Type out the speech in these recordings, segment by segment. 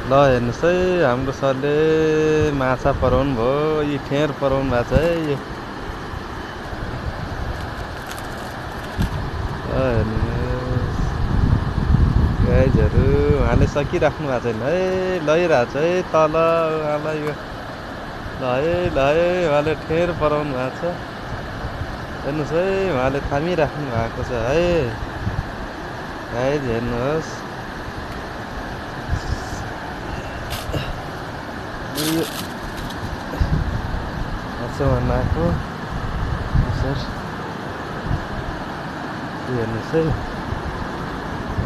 ल हेर्नुहोस् है हाम्रो सरले माछा पराउनु भयो। यी ठेर पराउनु भएको छ है यो। हेर्नुहोस् गाइजहरू, उहाँले सकिराख्नु भएको छैन है, लैरहेको छ है तल उहाँलाई यो। ल है उहाँले ठेर पराउनु भएको छ। हेर्नुहोस् है उहाँले थामिराख्नु भएको छ है गाइज, हेर्नुहोस् यो बनाएको सर। हेर्नुहोस् है,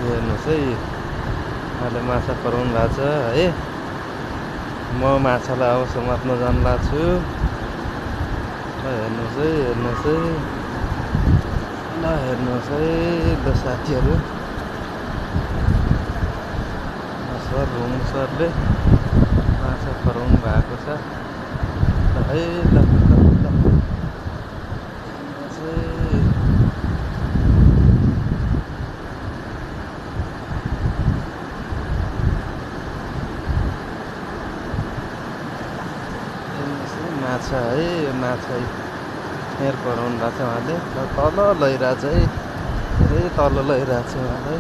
हेर्नुहोस् है उहाँले माछा पराउनु भएको छ है। म माछालाई अब समात्न जान लाग्छु। ल हेर्नुहोस् है, हेर्नुहोस् है, ल हेर्नुहोस् है ल साथीहरू, सर रुम सरले माछा पराउनु भएको छ। ल है ल माछा है, यो माछा ठेर पराउनु भएको छ उहाँले। तल लैरहेको छ है, धेरै तल लैरहेको छ उहाँलाई,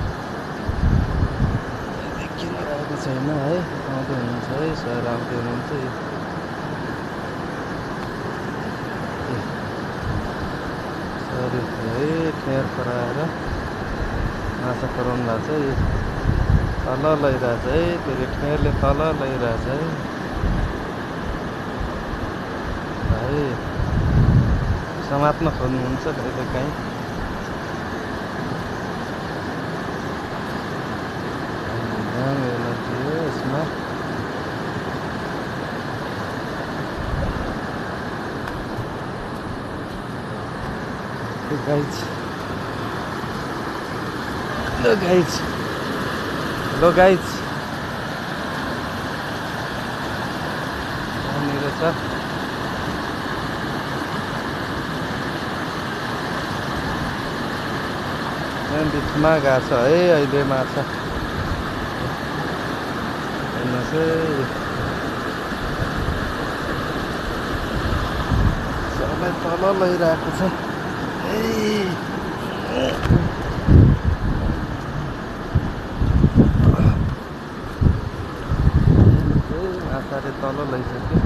देखिरहेको छैन है। आउँदै हुनुहुन्छ है सर, आउँदै हुनुहुन्छ। सर है ठेर पराएर माछा पराउनु भएको छ। यो तल लैरहेको छ है, फेरि ठेरले तल लैरहेको छ है। समात्न खोज्नुहुन्छ कहिले काहीँ। यसमा गाइज, लो गाइज, लो गाइज यहाँनिर छ। बिचमा गएको छ है अहिले माछा। हेर्नुहोस् है सबलाई तल लैरहेको छ। माछाले तल लैसक्यो।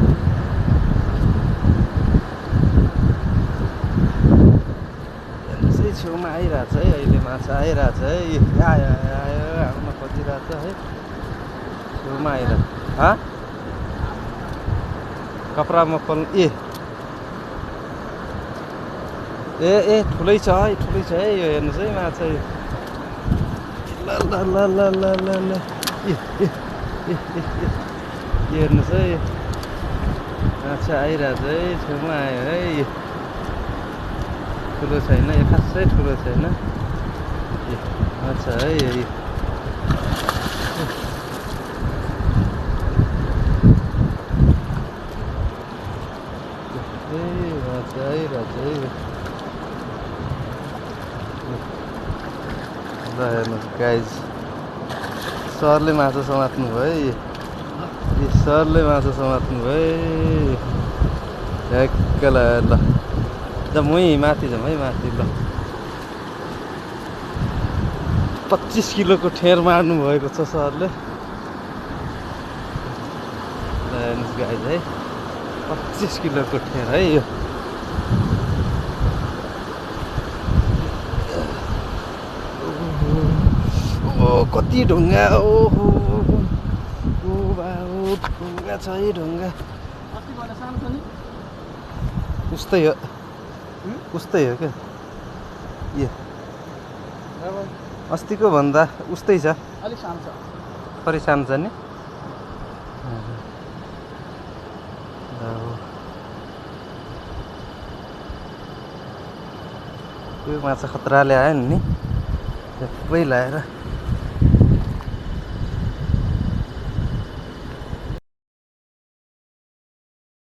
छेउमा आइरहेछ है अहिले माछा, आइरहेछ है। आयो आयो आउन खोजिरहेछ है, छेउमा आइरहेछ। कपडामा पल ए ए ए ठुलै छ है, ठुलै छ है यो। हेर्नुहोस् है माछा यो। ल ल ल ल ल ल ल हेर्नुहोस् है माछा आइरहेछ है, छेउमा आयो है। ठुलो छैन यो, खासै ठुलो छैन। अच्छा है यही माछा आइरहेछ है। ल हेर्नुहोस् गाइज, सरले माछा समात्नु भयो है। सरले माछा समात्नु भयो ढ्याक्क। ल मै माथि जाउँ है, माथि। ल 25 किलोको ठेर मार्नु भएको छ सरले। ल हेर्नुहोस् गाइज है, 25 किलोको ठेर है यो। ओ कति ढुङ्गा, ओहो ढुङ्गा छ है, ढुङ्गा उस्तै हो, उस्तै हो क्या यो। अस्तिको भन्दा उस्तै छ, अलिक सानो छ, थोरै सानो छ नि। यो माछा खतराले आयो नि सबै लाएर।